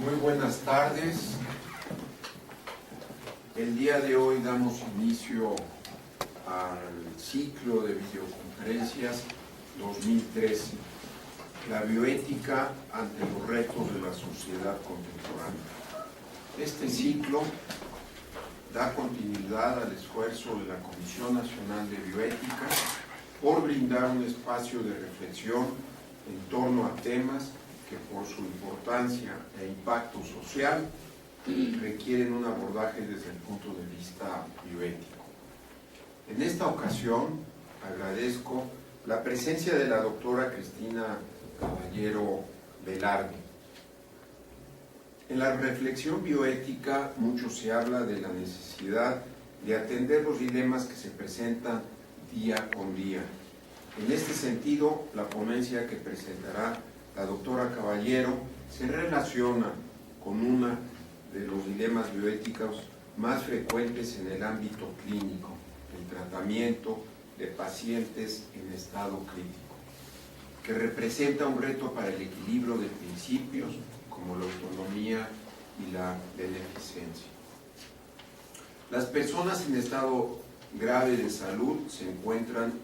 Muy buenas tardes. El día de hoy damos inicio al ciclo de videoconferencias 2013, la bioética ante los retos de la sociedad contemporánea. Este ciclo da continuidad al esfuerzo de la Comisión Nacional de Bioética por brindar un espacio de reflexión en torno a temas que por su importancia e impacto social requieren un abordaje desde el punto de vista bioético. En esta ocasión agradezco la presencia de la doctora Cristina Caballero Velarde. En la reflexión bioética mucho se habla de la necesidad de atender los dilemas que se presentan día con día. En este sentido, la ponencia que presentará la doctora Caballero se relaciona con uno de los dilemas bioéticos más frecuentes en el ámbito clínico, el tratamiento de pacientes en estado crítico, que representa un reto para el equilibrio de principios como la autonomía y la beneficencia. Las personas en estado grave de salud se encuentran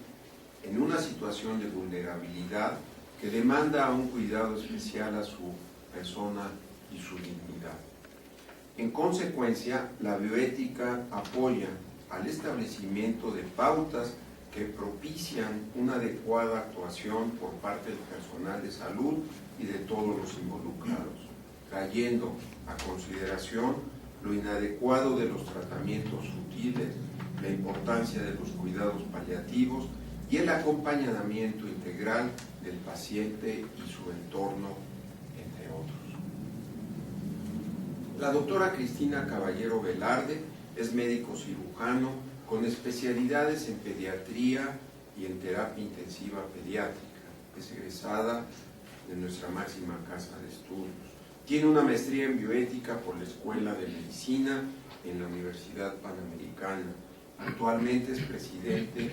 en una situación de vulnerabilidad que demanda un cuidado especial a su persona y su dignidad. En consecuencia, la bioética apoya al establecimiento de pautas que propician una adecuada actuación por parte del personal de salud y de todos los involucrados, trayendo a consideración lo inadecuado de los tratamientos sutiles, la importancia de los cuidados paliativos y el acompañamiento integral del paciente y su entorno, entre otros. La doctora Cristina Caballero Velarde es médico cirujano con especialidades en pediatría y en terapia intensiva pediátrica. Es egresada de nuestra máxima casa de estudios. Tiene una maestría en bioética por la Escuela de Medicina en la Universidad Panamericana. Actualmente es presidente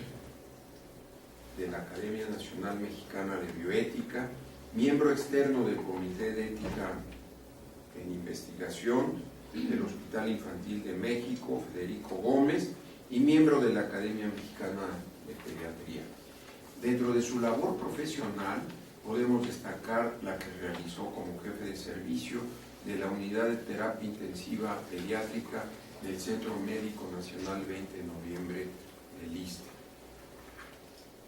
de la Academia Nacional Mexicana de Bioética, miembro externo del Comité de Ética en Investigación del Hospital Infantil de México, Federico Gómez, y miembro de la Academia Mexicana de Pediatría. Dentro de su labor profesional podemos destacar la que realizó como jefe de servicio de la Unidad de Terapia Intensiva Pediátrica del Centro Médico Nacional 20 de Noviembre del ISSSTE.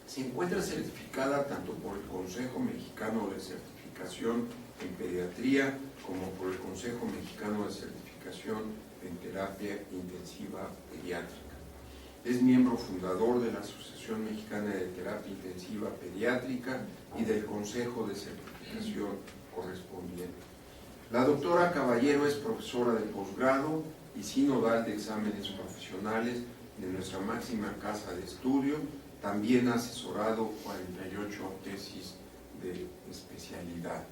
Se encuentra certificada tanto por el Consejo Mexicano de Certificación en Pediatría como por el Consejo Mexicano de Certificación en Terapia Intensiva Pediátrica. Es miembro fundador de la Asociación Mexicana de Terapia Intensiva Pediátrica y del Consejo de Certificación correspondiente. La doctora Caballero es profesora de posgrado y sinodal de exámenes profesionales de nuestra máxima casa de estudio. También ha asesorado 48 tesis de especialidad.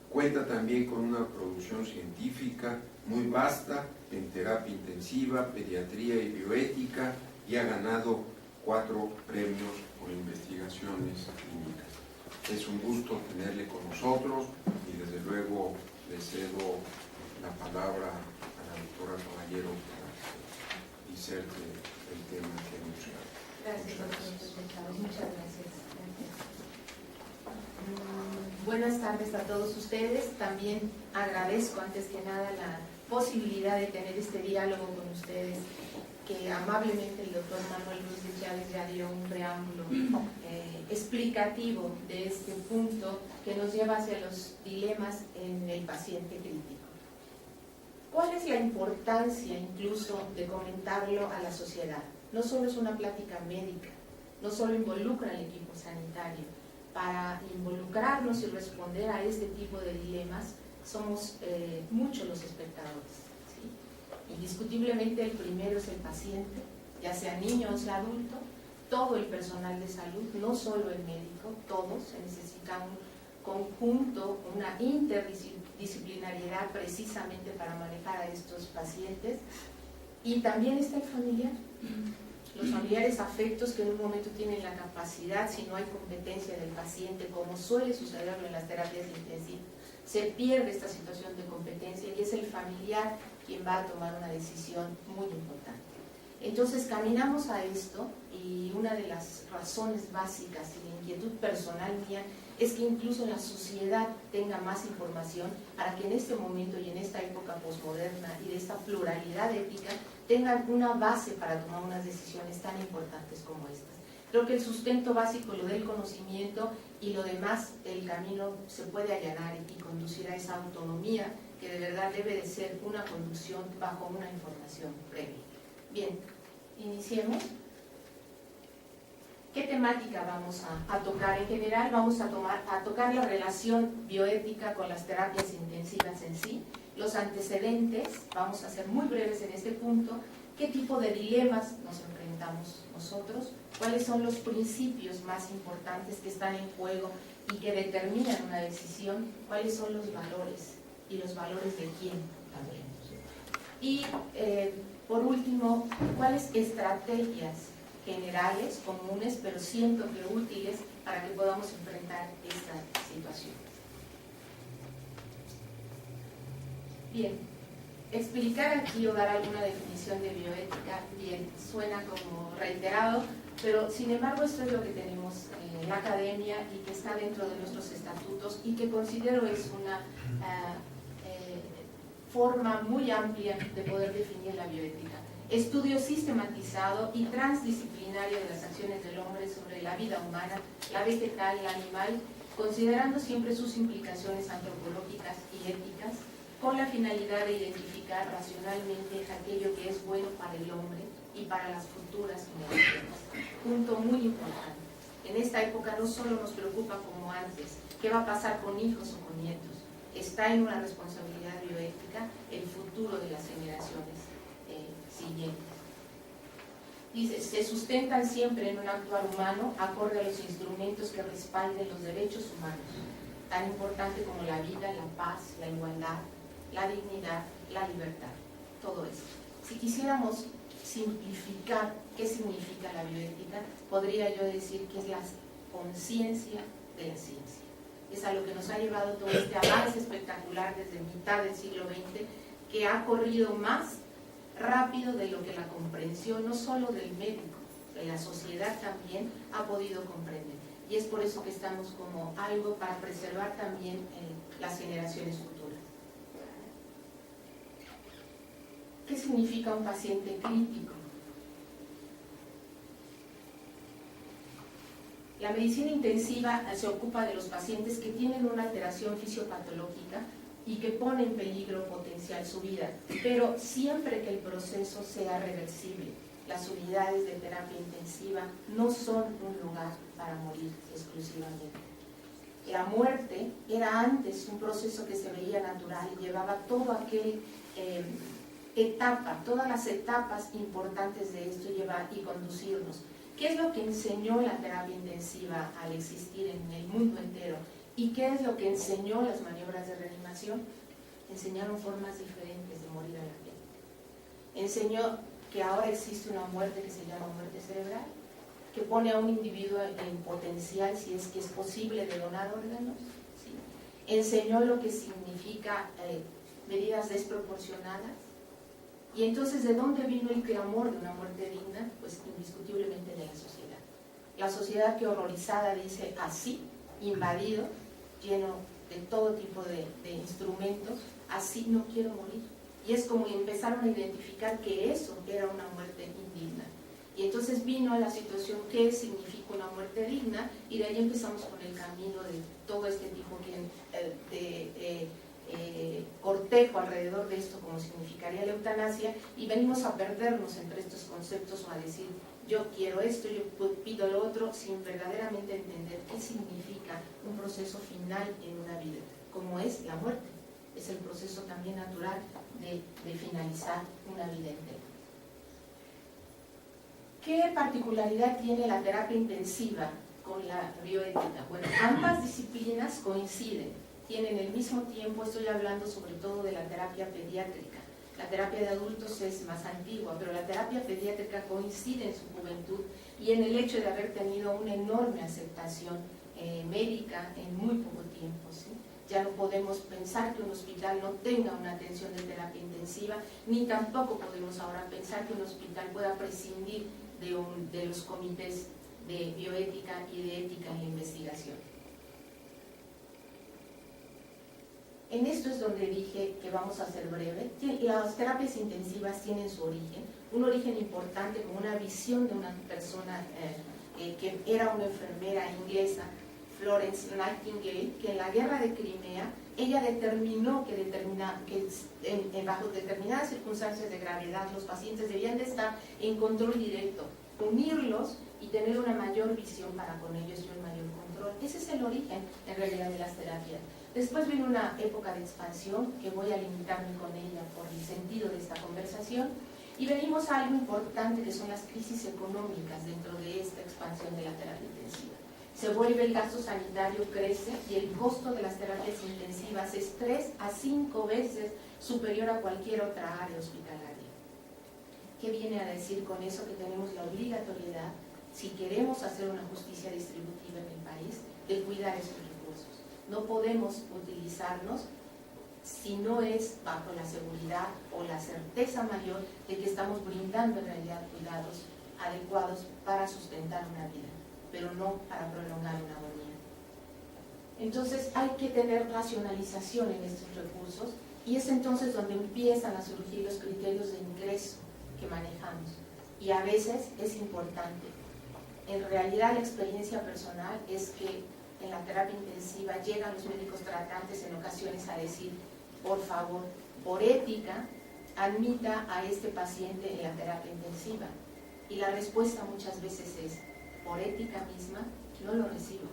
Cuenta también con una producción científica muy vasta en terapia intensiva, pediatría y bioética, y ha ganado 4 premios por investigaciones clínicas. Es un gusto tenerle con nosotros y desde luego le cedo la palabra a la doctora Caballero para que diserte el tema que anunciamos. Gracias, doctor. Muchas gracias. Buenas tardes a todos ustedes. También agradezco antes que nada la posibilidad de tener este diálogo con ustedes, que amablemente el doctor Manuel Ruiz de Chávez ya dio un preámbulo explicativo de este punto que nos lleva hacia los dilemas en el paciente crítico. ¿Cuál es la importancia incluso de comentarlo a la sociedad? No solo es una plática médica, no solo involucra al equipo sanitario. Para involucrarnos y responder a este tipo de dilemas, somos muchos los espectadores, ¿sí? Indiscutiblemente el primero es el paciente, ya sea niño o sea adulto, todo el personal de salud, no solo el médico, todos se necesita un conjunto, una interdisciplinariedad precisamente para manejar a estos pacientes. Y también está el familiar, los familiares afectos que en un momento tienen la capacidad, si no hay competencia del paciente, como suele sucederlo en las terapias intensivas, se pierde esta situación de competencia y es el familiar quien va a tomar una decisión muy importante. Entonces caminamos a esto y una de las razones básicas y la inquietud personal mía es que incluso la sociedad tenga más información para que en este momento y en esta época posmoderna y de esta pluralidad ética tengan una base para tomar unas decisiones tan importantes como estas. Creo que el sustento básico lo del conocimiento y lo demás, el camino se puede allanar y conducir a esa autonomía que de verdad debe de ser una conducción bajo una información previa. Bien, iniciemos. ¿Qué temática vamos a tocar? En general vamos a tocar la relación bioética con las terapias intensivas en sí, los antecedentes, vamos a ser muy breves en este punto, qué tipo de dilemas nos enfrentamos nosotros, cuáles son los principios más importantes que están en juego y que determinan una decisión, cuáles son los valores y los valores de quién también. Y por último, cuáles estrategias generales, comunes, pero siento que útiles para que podamos enfrentar esta situación. Bien, explicar aquí o dar alguna definición de bioética, bien, suena como reiterado, pero sin embargo esto es lo que tenemos en la academia y que está dentro de nuestros estatutos y que considero es una forma muy amplia de poder definir la bioética. Estudio sistematizado y transdisciplinario de las acciones del hombre sobre la vida humana, la vegetal, la animal, considerando siempre sus implicaciones antropológicas y éticas, con la finalidad de identificar racionalmente aquello que es bueno para el hombre y para las futuras generaciones. Punto muy importante. En esta época no solo nos preocupa como antes, qué va a pasar con hijos o con nietos. Está en una responsabilidad bioética el futuro de las generaciones siguientes. Dice, se sustentan siempre en un actuar humano acorde a los instrumentos que respalden los derechos humanos, tan importante como la vida, la paz, la igualdad, la dignidad, la libertad, todo eso. Si quisiéramos simplificar qué significa la bioética, podría yo decir que es la conciencia de la ciencia. Es a lo que nos ha llevado todo este avance espectacular desde mitad del siglo XX, que ha corrido más rápido de lo que la comprensión, no solo del médico, de la sociedad también ha podido comprender. Y es por eso que estamos como algo para preservar también las generaciones futuras. ¿Qué significa un paciente crítico? La medicina intensiva se ocupa de los pacientes que tienen una alteración fisiopatológica y que pone en peligro potencial su vida, pero siempre que el proceso sea reversible. Las unidades de terapia intensiva no son un lugar para morir exclusivamente. La muerte era antes un proceso que se veía natural y llevaba todo aquel todas las etapas importantes de esto y conducirnos. ¿Qué es lo que enseñó la terapia intensiva al existir en el mundo entero? ¿Y qué es lo que enseñó las maniobras de reanimación? Enseñaron formas diferentes de morir a la gente. Enseñó que ahora existe una muerte que se llama muerte cerebral, que pone a un individuo en potencial, si es que es posible, de donar órganos. ¿Sí? Enseñó lo que significa medidas desproporcionadas. Y entonces, ¿de dónde vino el clamor de una muerte digna? Pues indiscutiblemente de la sociedad. La sociedad que horrorizada dice así, invadido, lleno de todo tipo de instrumentos, así no quiero morir. Y es como empezaron a identificar que eso era una muerte indigna. Y entonces vino a la situación, ¿qué significa una muerte digna? Y de ahí empezamos con el camino de todo este tipo de cortejo alrededor de esto, como significaría la eutanasia, y venimos a perdernos entre estos conceptos o a decir, yo quiero esto, yo pido lo otro, sin verdaderamente entender qué significa un proceso final en una vida, como es la muerte. Es el proceso también natural de finalizar una vida entera. ¿Qué particularidad tiene la terapia intensiva con la bioética? Bueno, ambas disciplinas coinciden, tienen el mismo tiempo. Estoy hablando sobre todo de la terapia pediátrica. La terapia de adultos es más antigua, pero la terapia pediátrica coincide en su juventud y en el hecho de haber tenido una enorme aceptación médica en muy poco tiempo, ¿sí? Ya no podemos pensar que un hospital no tenga una atención de terapia intensiva, ni tampoco podemos ahora pensar que un hospital pueda prescindir de los comités de bioética y de ética en la investigación. En esto es donde dije que vamos a ser breve. Las terapias intensivas tienen su origen, un origen importante como una visión de una persona que era una enfermera inglesa, Florence Nightingale, que en la guerra de Crimea ella determinó que bajo determinadas circunstancias de gravedad los pacientes debían de estar en control directo, unirlos y tener una mayor visión para con ellos y un mayor control. Ese es el origen en realidad de las terapias. Después vino una época de expansión que voy a limitarme con ella por el sentido de esta conversación, y venimos a algo importante que son las crisis económicas dentro de esta expansión de la terapia intensiva. Se vuelve, el gasto sanitario crece y el costo de las terapias intensivas es 3 a 5 veces superior a cualquier otra área hospitalaria. ¿Qué viene a decir con eso? Que tenemos la obligatoriedad, si queremos hacer una justicia distributiva en el país, de cuidar esos recursos. No podemos utilizarnos si no es bajo la seguridad o la certeza mayor de que estamos brindando en realidad cuidados adecuados para sustentar una vida, pero no para prolongar una agonía. Entonces hay que tener racionalización en estos recursos, y es entonces donde empiezan a surgir los criterios de ingreso que manejamos. Y a veces es importante. En realidad la experiencia personal es que en la terapia intensiva llegan los médicos tratantes en ocasiones a decir: por favor, por ética, admita a este paciente en la terapia intensiva. Y la respuesta muchas veces es: por ética misma, no lo recibo,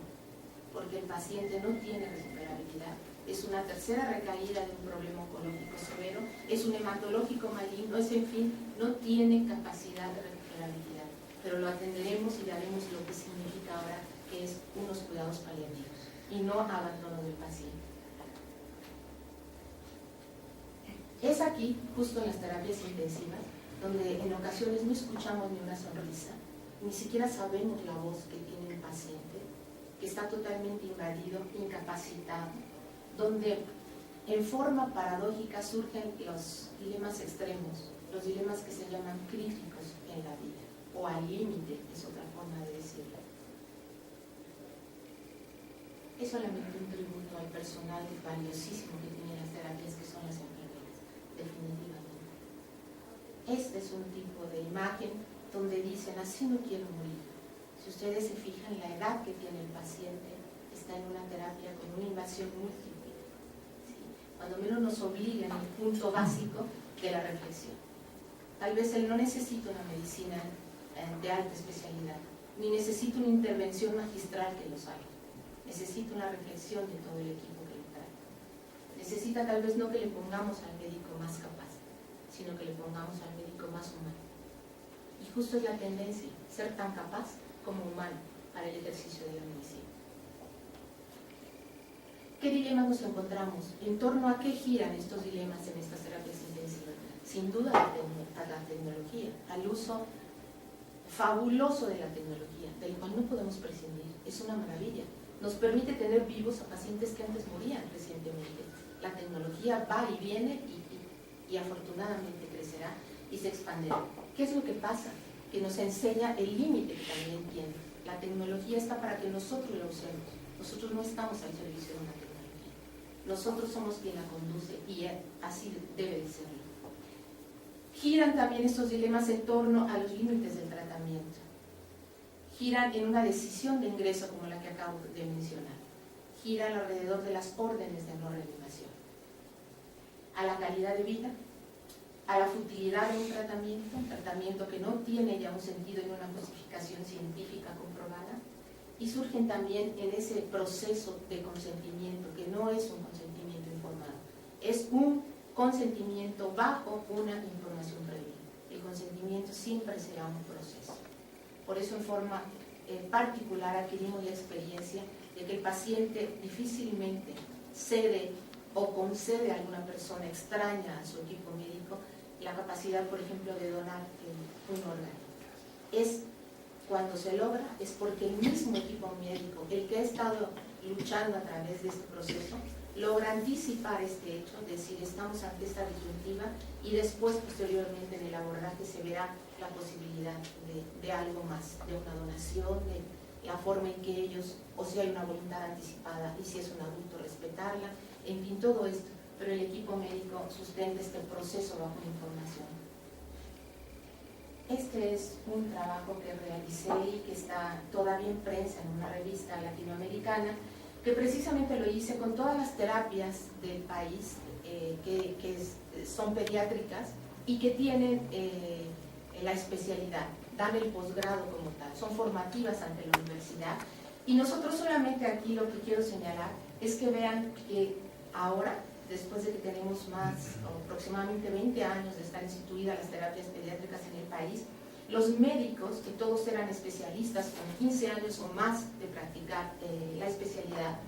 porque el paciente no tiene recuperabilidad. Es una tercera recaída de un problema oncológico severo, es un hematológico maligno, es, en fin, no tiene capacidad de recuperabilidad. Pero lo atenderemos y daremos lo que significa ahora, que es unos cuidados paliativos y no abandono del paciente. Es aquí, justo en las terapias intensivas, donde en ocasiones no escuchamos ni una sonrisa, ni siquiera sabemos la voz que tiene el paciente, que está totalmente invadido, incapacitado, donde en forma paradójica surgen los dilemas extremos, los dilemas que se llaman críticos en la vida, o al límite, es otra forma de decirlo. Es solamente un tributo al personal valiosísimo que tienen las terapias, que son las enfermeras, definitivamente. Este es un tipo de imagen donde dicen: así no quiero morir. Si ustedes se fijan, la edad que tiene el paciente está en una terapia con una invasión múltiple. ¿Sí? Cuando menos nos obliga en el punto básico de la reflexión. Tal vez él no necesita una medicina de alta especialidad, ni necesita una intervención magistral que lo salve. Necesita una reflexión de todo el equipo que lo trae. Necesita tal vez no que le pongamos al médico más capaz, sino que le pongamos al médico más humano. Y justo es la tendencia, ser tan capaz como humano para el ejercicio de la medicina. ¿Qué dilemas nos encontramos? ¿En torno a qué giran estos dilemas en estas terapias intensivas? Sin duda a la tecnología, al uso fabuloso de la tecnología, del cual no podemos prescindir. Es una maravilla. Nos permite tener vivos a pacientes que antes morían recientemente. La tecnología va y viene y afortunadamente crecerá y se expandirá. ¿Qué es lo que pasa? Que nos enseña el límite que también tiene. La tecnología está para que nosotros la usemos. Nosotros no estamos al servicio de una tecnología. Nosotros somos quien la conduce, y así debe de serlo. Giran también estos dilemas en torno a los límites del tratamiento. Giran en una decisión de ingreso como la que acabo de mencionar. Giran alrededor de las órdenes de no reanimación. A la calidad de vida, a la futilidad de un tratamiento que no tiene ya un sentido y una justificación científica comprobada, y surgen también en ese proceso de consentimiento, que no es un consentimiento informado, es un consentimiento bajo una información previa. El consentimiento siempre será un proceso. Por eso, en forma particular, adquirimos la experiencia de que el paciente difícilmente cede o concede a alguna persona extraña a su equipo médico la capacidad, por ejemplo, de donar un órgano. Es cuando se logra, es porque el mismo equipo médico, el que ha estado luchando a través de este proceso, logra anticipar este hecho, es decir, estamos ante esta disyuntiva y después, posteriormente, en el abordaje se verá la posibilidad de algo más, de una donación, de la forma en que ellos, o si hay una voluntad anticipada y si es un adulto, respetarla, en fin, todo esto, pero el equipo médico sustenta este proceso bajo información. Este es un trabajo que realicé y que está todavía en prensa en una revista latinoamericana, que precisamente lo hice con todas las terapias del país son pediátricas y que tienen la especialidad, dan el posgrado como tal, son formativas ante la universidad. Y nosotros solamente aquí lo que quiero señalar es que vean que ahora, después de que tenemos aproximadamente 20 años de estar instituidas las terapias pediátricas en el país, los médicos, que todos eran especialistas con 15 años o más de practicar la especialidad,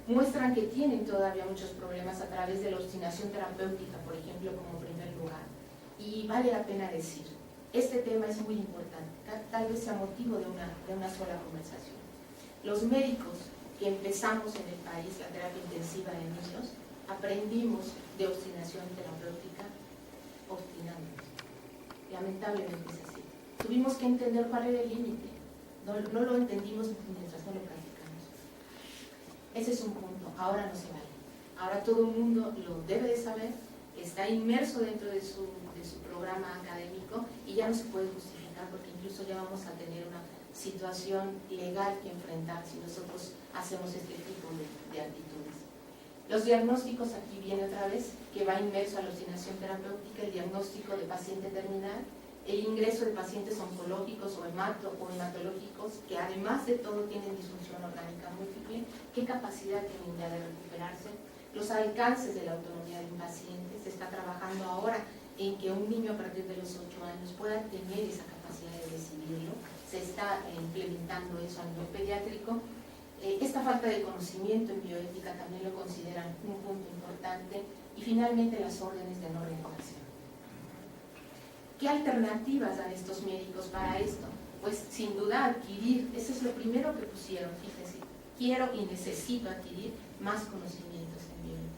muestran que tienen todavía muchos problemas a través de la obstinación terapéutica, por ejemplo, como primer lugar. Y vale la pena decir, este tema es muy importante, tal vez sea motivo de una sola conversación. Los médicos que empezamos en el país la terapia intensiva de niños, aprendimos de obstinación terapéutica obstinándonos. Lamentablemente es así. Tuvimos que entender cuál era el límite. No lo entendimos mientras no lo practicamos. Ese es un punto. Ahora no se vale. Ahora todo el mundo lo debe de saber, está inmerso dentro de su programa académico y ya no se puede justificar porque incluso ya vamos a tener una situación legal que enfrentar si nosotros hacemos este tipo de actitudes. Los diagnósticos, aquí viene otra vez, que va inmerso a la obstinación terapéutica, el diagnóstico de paciente terminal, el ingreso de pacientes oncológicos o hematológicos, que además de todo tienen disfunción orgánica múltiple, qué capacidad tienen ya de recuperarse, los alcances de la autonomía de un paciente. Se está trabajando ahora en que un niño a partir de los 8 años pueda tener esa capacidad de decidirlo, se está implementando eso a nivel pediátrico. Esta falta de conocimiento en bioética también lo consideran un punto importante, y finalmente las órdenes de no renovación. ¿Qué alternativas dan estos médicos para esto? Pues sin duda adquirir, eso es lo primero que pusieron, fíjense, quiero y necesito adquirir más conocimientos en bioética.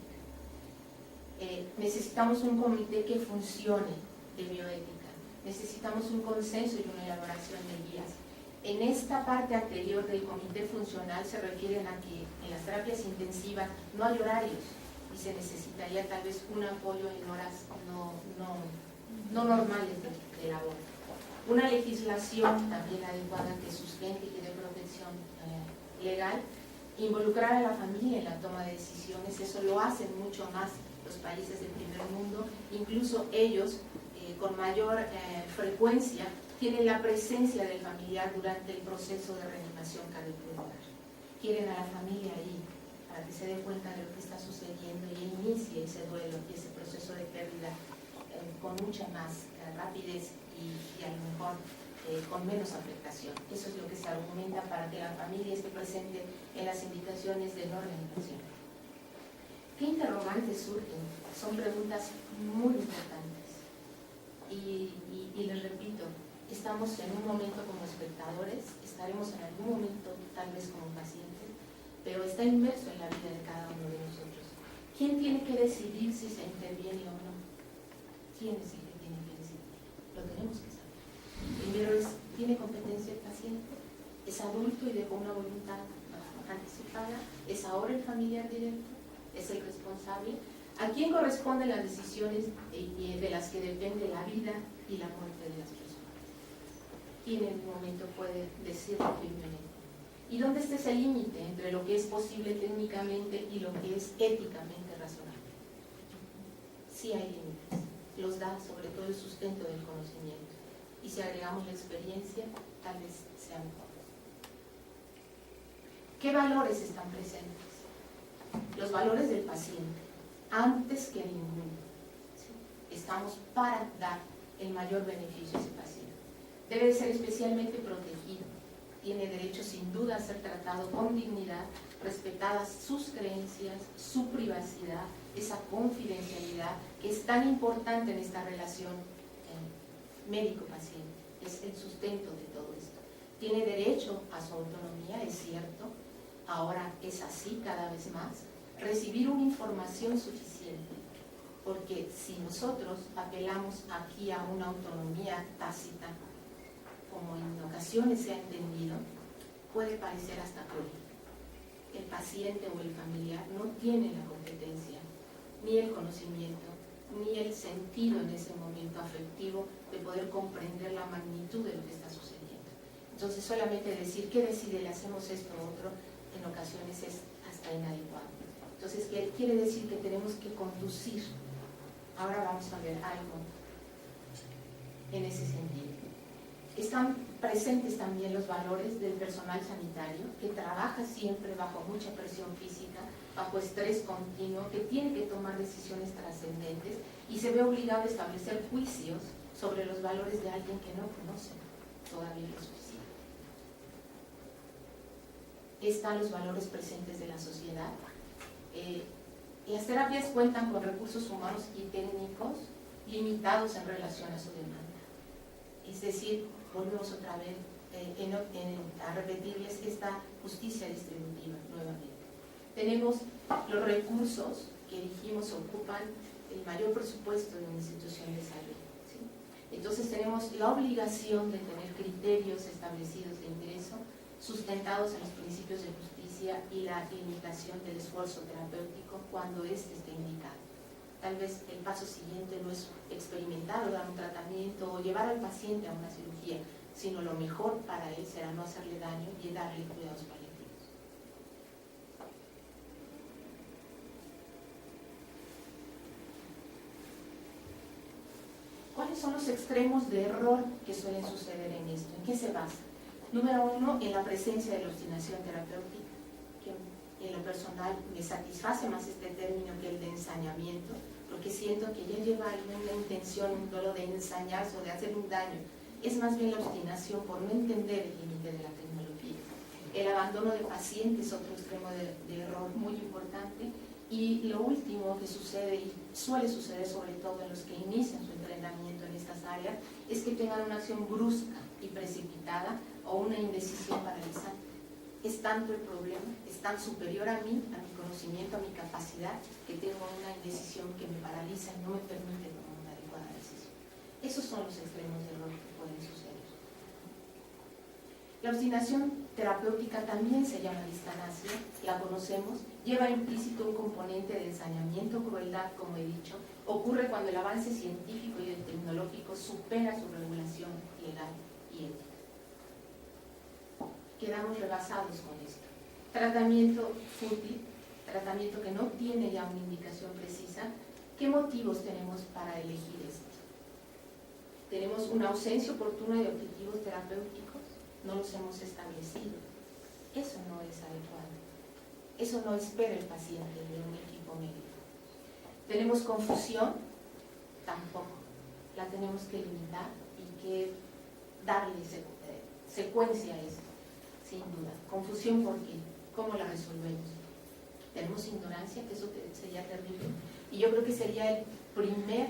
Necesitamos un comité que funcione de bioética, necesitamos un consenso y una elaboración de guías. En esta parte anterior del comité funcional se refieren a que en las terapias intensivas no hay horarios y se necesitaría tal vez un apoyo en horas no normales de labor. Una legislación también adecuada que sustente y que dé protección legal, involucrar a la familia en la toma de decisiones, eso lo hacen mucho más los países del primer mundo, incluso ellos con mayor frecuencia tienen la presencia del familiar durante el proceso de reanimación cardiopulmonar. Quieren a la familia ahí para que se dé cuenta de lo que está sucediendo y inicie ese duelo y ese proceso de pérdida con mucha más rapidez y a lo mejor con menos afectación. Eso es lo que se argumenta para que la familia esté presente en las indicaciones de no reanimación. ¿Qué interrogantes surgen? Son preguntas muy importantes. Y les repito, estamos en un momento como espectadores, estaremos en algún momento tal vez como pacientes, pero está inmerso en la vida de cada uno de nosotros. ¿Quién tiene que decidir si se interviene o no? ¿Quién es el que tiene que decidir? Lo tenemos que saber. Primero ¿tiene competencia el paciente? ¿Es adulto y dejó una voluntad anticipada? ¿Es ahora el familiar directo? ¿Es el responsable? ¿A quién corresponden las decisiones de las que depende la vida y la muerte de las personas? ¿Quién en un momento puede decirlo firmemente? ¿Y dónde está ese límite entre lo que es posible técnicamente y lo que es éticamente razonable? Sí hay límites, los da sobre todo el sustento del conocimiento, y si agregamos la experiencia, tal vez sea mejor. ¿Qué valores están presentes? Los valores del paciente, antes que ninguno. ¿Sí? Estamos para dar el mayor beneficio a ese paciente. Debe ser especialmente protegido. Tiene derecho sin duda a ser tratado con dignidad, respetadas sus creencias, su privacidad, esa confidencialidad que es tan importante en esta relación médico-paciente. Es el sustento de todo esto. Tiene derecho a su autonomía, es cierto, ahora es así cada vez más, recibir una información suficiente, porque si nosotros apelamos aquí a una autonomía tácita, como en ocasiones se ha entendido, puede parecer hasta cruel. El paciente o el familiar no tiene la competencia, ni el conocimiento, ni el sentido en ese momento afectivo de poder comprender la magnitud de lo que está sucediendo. Entonces solamente decir, ¿qué decide? Le hacemos esto o otro, en ocasiones es hasta inadecuado. Entonces, ¿qué quiere decir? Que tenemos que conducir. Ahora vamos a ver algo en ese sentido. Están presentes también los valores del personal sanitario, que trabaja siempre bajo mucha presión física, bajo estrés continuo, que tiene que tomar decisiones trascendentes y se ve obligado a establecer juicios sobre los valores de alguien que no conoce todavía lo suficiente. Están los valores presentes de la sociedad. Las terapias cuentan con recursos humanos y técnicos limitados en relación a su demanda. Es decir, volvemos otra vez a repetirles esta justicia distributiva nuevamente. Tenemos los recursos que dijimos ocupan el mayor presupuesto de una institución de salud, ¿sí? Entonces tenemos la obligación de tener criterios establecidos de ingreso sustentados en los principios de justicia y la limitación del esfuerzo terapéutico cuando éste esté indicado. Tal vez el paso siguiente no es experimentar o dar un tratamiento o llevar al paciente a una cirugía, sino lo mejor para él será no hacerle daño y darle cuidados paliativos. ¿Cuáles son los extremos de error que suelen suceder en esto? ¿En qué se basa? Número uno, en la presencia de la obstinación terapéutica, que en lo personal me satisface más este término que el de ensañamiento, porque siento que ya lleva alguna intención, un dolo de ensañarse o de hacer un daño. Es más bien la obstinación por no entender el límite de la tecnología. El abandono del paciente es otro extremo de error muy importante. Y lo último que sucede, y suele suceder sobre todo en los que inician su entrenamiento en estas áreas, es que tengan una acción brusca y precipitada o una indecisión paralizante. Es tanto el problema, es tan superior a mí, a mi conocimiento, a mi capacidad, que tengo una indecisión que me paraliza y no me permite tomar una adecuada decisión. Esos son los extremos de error que pueden suceder. La obstinación terapéutica también se llama distanasia, la conocemos, lleva implícito un componente de ensañamiento, crueldad, como he dicho. Ocurre cuando el avance científico y el tecnológico supera su regulación legal y ética. Quedamos rebasados con esto. Tratamiento fútil, tratamiento que no tiene ya una indicación precisa. ¿Qué motivos tenemos para elegir esto? Tenemos una ausencia oportuna de objetivos terapéuticos, no los hemos establecido. Eso no es adecuado. Eso no espera el paciente de un equipo médico. Tenemos confusión, tampoco. La tenemos que limitar y que darle secuencia a esto, sin duda. Confusión, ¿por qué? ¿Cómo la resolvemos? Tenemos ignorancia, que eso sería terrible. Y yo creo que sería el primer,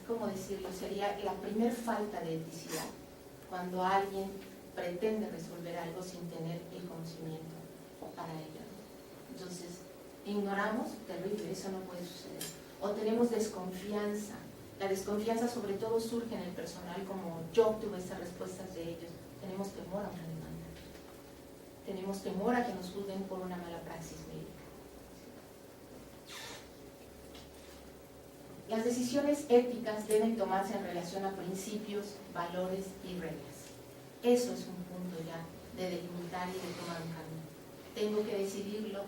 ¿cómo decirlo? Sería la primer falta de eticidad cuando alguien pretende resolver algo sin tener el conocimiento para ello. Entonces, ignoramos, terrible, eso no puede suceder. O tenemos desconfianza. La desconfianza sobre todo surge en el personal, como yo obtuve esas respuestas de ellos. Tenemos temor a una demanda. Tenemos temor a que nos juzguen por una mala praxis médica. Las decisiones éticas deben tomarse en relación a principios, valores y reglas. Eso es un punto ya de delimitar y de tomar un camino. Tengo que decidirlo,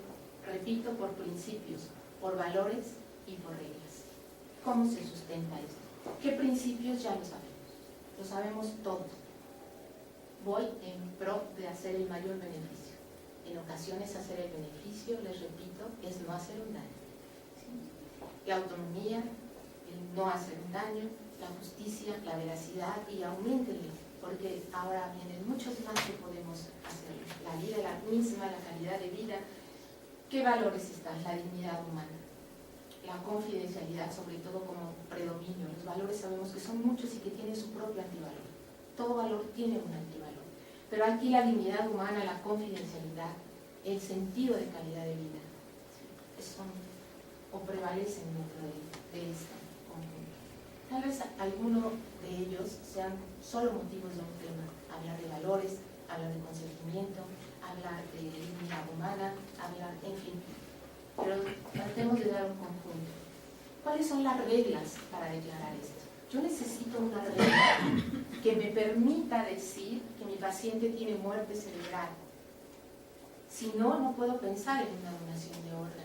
repito, por principios, por valores y por reglas. ¿Cómo se sustenta esto? ¿Qué principios? Ya lo sabemos todos. Voy en pro de hacer el mayor beneficio. En ocasiones hacer el beneficio, les repito, es no hacer un daño. ¿Sí? La autonomía, el no hacer un daño, la justicia, la veracidad y auméntenle, porque ahora vienen muchos más que podemos hacer. La vida, la misma, la calidad de vida. ¿Qué valores están? La dignidad humana, la confidencialidad, sobre todo como predominio. Los valores sabemos que son muchos y que tienen su propio antivalor. Todo valor tiene un antivalor. Pero aquí la dignidad humana, la confidencialidad, el sentido de calidad de vida. Son, o prevalecen dentro de este conjunto. Tal vez alguno de ellos sean solo motivos de un tema, hablar de valores, hablar de consentimiento, hablar de dignidad humana, hablar, en fin, pero tratemos de dar un conjunto. ¿Cuáles son las reglas para declarar esto? Yo necesito una regla que me permita decir que mi paciente tiene muerte cerebral. Si no, no puedo pensar en una donación de órganos.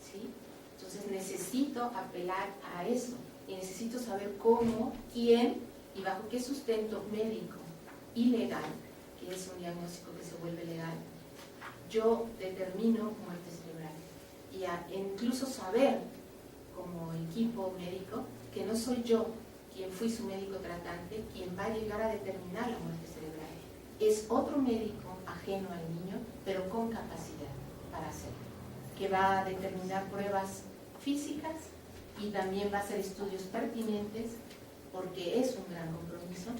¿Sí? Entonces necesito apelar a eso y necesito saber cómo, quién y bajo qué sustento médico y legal, que es un diagnóstico que se vuelve legal, yo determino muerte cerebral. Y incluso saber como equipo médico que no soy yo quien fui su médico tratante quien va a llegar a determinar la muerte cerebral. Es otro médico ajeno al niño, pero con capacidad para hacerlo, que va a determinar pruebas físicas y también va a hacer estudios pertinentes, porque es un gran compromiso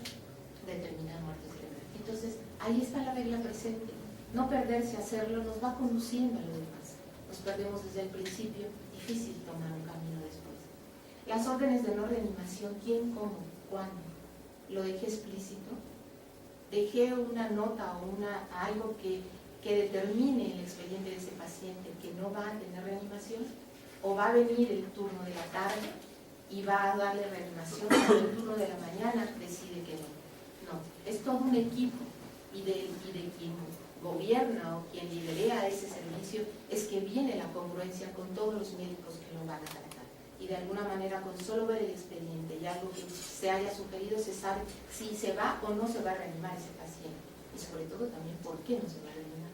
determinar muerte cerebral. Entonces, ahí está la regla presente. No perderse a hacerlo nos va conduciendo a lo demás. Nos perdemos desde el principio, difícil tomar un camino después. Las órdenes de no reanimación, ¿quién, cómo, cuándo? ¿Lo dejé explícito? ¿Dejé una nota o algo que determine el expediente de ese paciente que no va a tener reanimación? ¿O va a venir el turno de la tarde y va a darle reanimación, o el turno de la mañana decide que no? No, es todo un equipo y de quien gobierna o quien liderea ese servicio es que viene la congruencia con todos los médicos que lo van a tratar. Y de alguna manera, con solo ver el expediente y algo que se haya sugerido, se sabe si se va o no se va a reanimar ese paciente. Y sobre todo también por qué no se va a reanimar.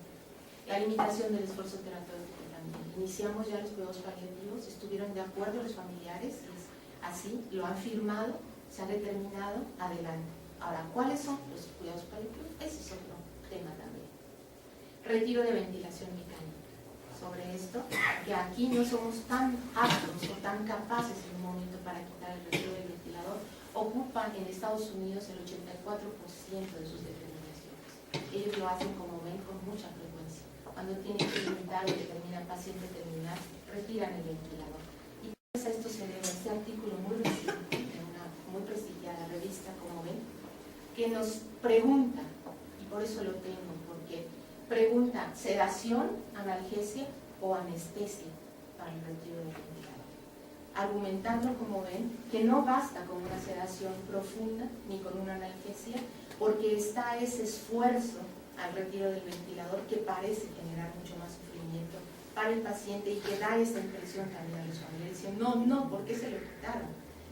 La limitación del esfuerzo terapéutico también. Iniciamos ya los cuidados paliativos, estuvieron de acuerdo los familiares, es así, lo han firmado, se ha determinado, adelante. Ahora, ¿cuáles son los cuidados paliativos? Ese es otro tema también. Retiro de ventilación mecánica. Sobre esto, que aquí no somos tan aptos o tan capaces en un momento para quitar el retiro del ventilador, ocupan en Estados Unidos el 84% de sus determinaciones. Ellos lo hacen, como ven, con mucha frecuencia. Cuando tienen que limitar o determinar paciente terminal, retiran el ventilador. Y pues a esto se debe este artículo muy reciente de una muy prestigiada revista, como ven, que nos pregunta, y por eso lo tengo, porque pregunta, ¿sedación, analgesia o anestesia para el retiro del ventilador? Argumentando, como ven, que no basta con una sedación profunda ni con una analgesia, porque está ese esfuerzo al retiro del ventilador que parece generar mucho más sufrimiento para el paciente y que da esa impresión también a los familiares. Dicen, no, ¿por qué se lo quitaron?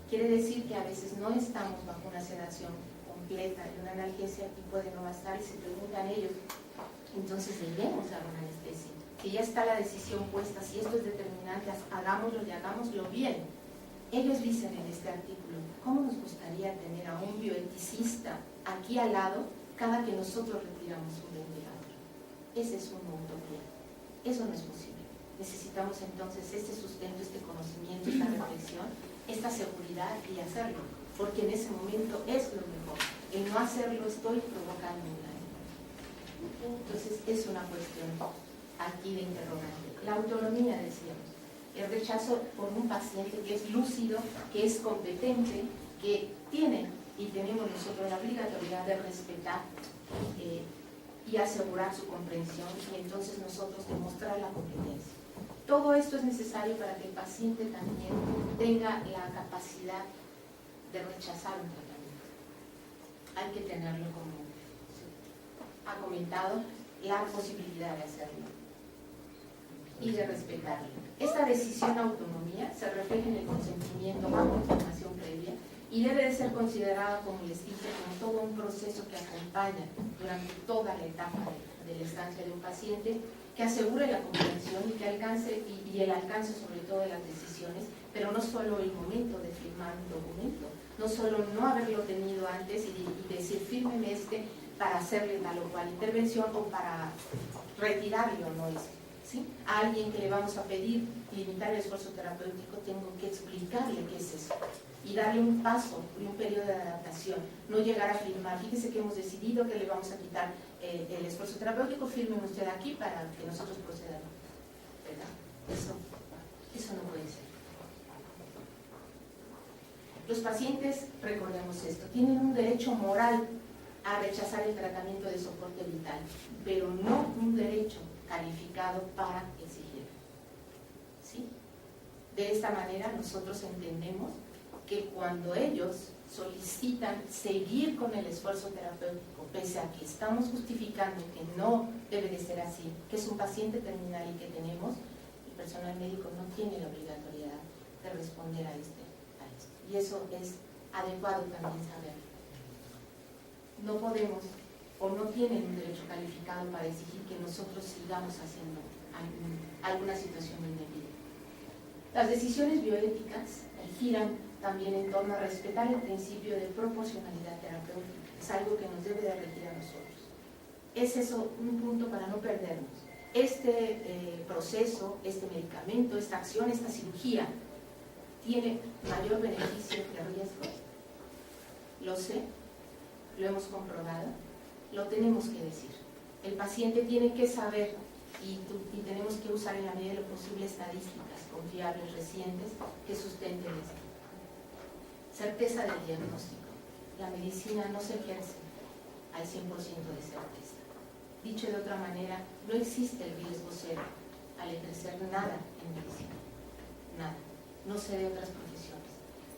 Quiere decir que a veces no estamos bajo una sedación completa y una analgesia y puede no bastar, y se preguntan ellos, entonces debemos dar una anestesia. Si ya está la decisión puesta, si esto es determinante, hagámoslo y hagámoslo bien. Ellos dicen en este artículo, ¿cómo nos gustaría tener a un bioeticista aquí al lado cada que nosotros retiramos un ventilador? Esa es una utopía. Eso no es posible. Necesitamos entonces este sustento, este conocimiento, esta reflexión, esta seguridad y hacerlo, porque en ese momento es lo mejor. El no hacerlo estoy provocando un daño. Entonces es una cuestión aquí de interrogante. La autonomía, decíamos, el rechazo por un paciente que es lúcido, que es competente, que tiene y tenemos nosotros la obligatoriedad de respetar y asegurar su comprensión, y entonces nosotros demostrar la competencia. Todo esto es necesario para que el paciente también tenga la capacidad de rechazar un tratamiento. Hay que tenerlo, como ha comentado, la posibilidad de hacerlo y de respetarlo. Esta decisión autonomía se refleja en el consentimiento bajo información previa y debe de ser considerada, como les dije, como todo un proceso que acompaña durante toda la etapa de la estancia de un paciente, que asegure la comprensión y que alcance y el alcance sobre todo de las decisiones, pero no solo el momento de firmar un documento, no solo no haberlo tenido antes y decir fírmeme para hacerle tal o cual intervención o para retirarle o no ¿sí? A alguien que le vamos a pedir limitar el esfuerzo terapéutico, tengo que explicarle qué es eso y darle un paso y un periodo de adaptación, no llegar a firmar. Fíjese que hemos decidido que le vamos a quitar el esfuerzo terapéutico, firmen usted aquí para que nosotros procedamos, ¿verdad? Eso no puede ser. Los pacientes, recordemos esto, tienen un derecho moral a rechazar el tratamiento de soporte vital, pero no un derecho calificado para exigirlo, ¿sí? De esta manera nosotros entendemos que cuando ellos solicitan seguir con el esfuerzo terapéutico, pese a que estamos justificando que no debe de ser así, que es un paciente terminal y que tenemos, el personal médico no tiene la obligatoriedad de responder a esto. Y eso es adecuado también saber. No podemos o no tienen un derecho calificado para exigir que nosotros sigamos haciendo alguna situación indebida. Las decisiones bioéticas giran también en torno a respetar el principio de proporcionalidad terapéutica. Es algo que nos debe de regir a nosotros. Es eso un punto para no perdernos. Este proceso, este medicamento, esta acción, esta cirugía, ¿tiene mayor beneficio que riesgo? Lo sé, lo hemos comprobado, lo tenemos que decir. El paciente tiene que saber y tenemos que usar en la medida de lo posible estadísticas confiables, recientes, que sustenten esto. Certeza del diagnóstico. La medicina no se ejerce al 100% de certeza. Dicho de otra manera, no existe el riesgo cero al ejercer nada en medicina. Nada. No sé de otras profesiones.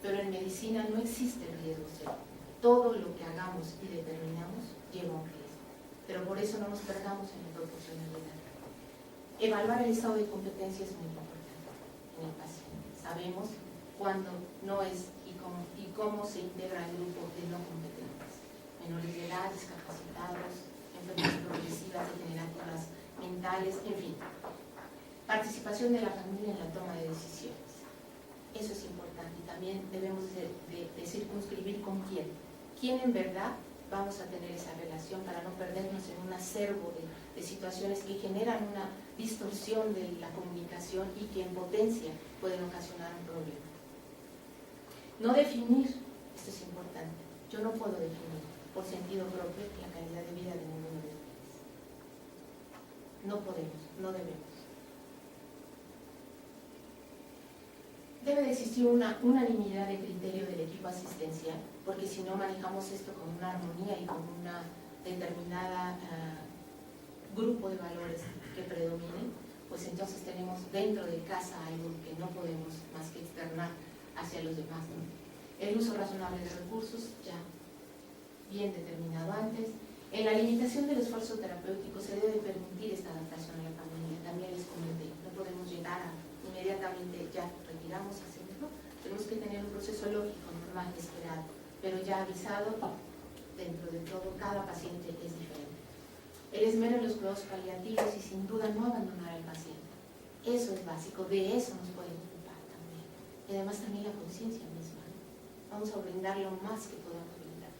Pero en medicina no existe el riesgo cero. Todo lo que hagamos y determinamos lleva un riesgo. Pero por eso no nos perdamos en la proporcionalidad. Evaluar el estado de competencia es muy importante en el paciente. Sabemos cuándo no es y cómo se integra el grupo de no competentes. Menores de edad, discapacitados, enfermedades progresivas, degenerativas, mentales, en fin. Participación de la familia en la toma de decisiones. Eso es importante y también debemos de circunscribir con quién. ¿Quién en verdad vamos a tener esa relación para no perdernos en un acervo de situaciones que generan una distorsión de la comunicación y que en potencia pueden ocasionar un problema? No definir, esto es importante, yo no puedo definir por sentido propio la calidad de vida de ninguno de ustedes. No podemos, no debemos. Debe de existir una unanimidad de criterio del equipo asistencial, porque si no manejamos esto con una armonía y con una determinada grupo de valores que predominen, pues entonces tenemos dentro de casa algo que no podemos más que externar hacia los demás, ¿no? El uso razonable de recursos, ya bien determinado antes. En la limitación del esfuerzo terapéutico se debe permitir esta adaptación a la familia. También les comenté, no podemos llegar a inmediatamente ya retiramos, hacemos, ¿no? Tenemos que tener un proceso lógico, normal, esperado, pero ya avisado, dentro de todo, cada paciente es diferente. El esmero en los cuidados paliativos y sin duda no abandonar al paciente. Eso es básico, de eso nos pueden ocupar también. Y además también la conciencia misma, ¿no? Vamos a brindar lo más que podamos brindar.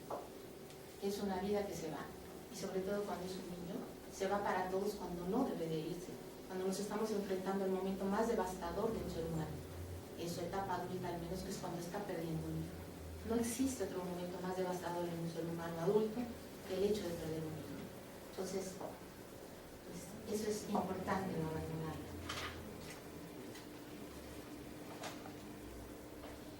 Es una vida que se va, y sobre todo cuando es un niño, se va para todos cuando no debe de irse, cuando nos estamos enfrentando al momento más devastador de un ser humano, en su etapa adulta al menos, que es cuando está perdiendo un hijo. No existe otro momento más devastador en un ser humano adulto que el hecho de perder un hijo. Entonces, pues, eso es importante no abandonarlo.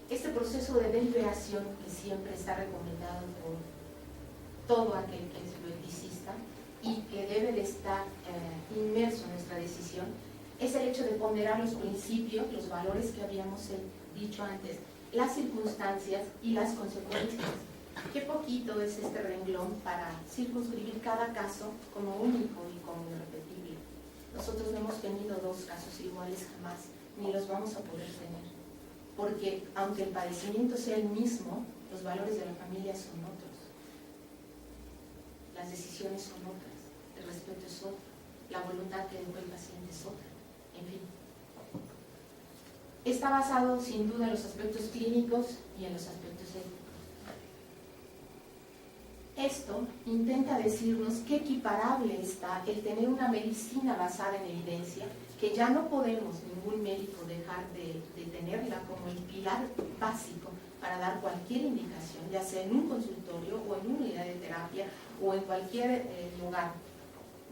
Este proceso de deliberación que siempre está recomendado por todo aquel que es bioeticista y que debe de estar inmerso en nuestra decisión, es el hecho de ponderar los principios, los valores que habíamos dicho antes, las circunstancias y las consecuencias. Qué poquito es este renglón para circunscribir cada caso como único y como irrepetible. Nosotros no hemos tenido dos casos iguales jamás, ni los vamos a poder tener, porque aunque el padecimiento sea el mismo, los valores de la familia son otros, las decisiones son otras, el respeto es otro, la voluntad que dejó el paciente es otra, en fin. Está basado sin duda en los aspectos clínicos y en los aspectos éticos. Esto esto intenta decirnos qué equiparable está el tener una medicina basada en evidencia, que ya no podemos ningún médico dejar de tenerla como el pilar básico para dar cualquier indicación, ya sea en un consultorio o en una unidad de terapia o en cualquier lugar.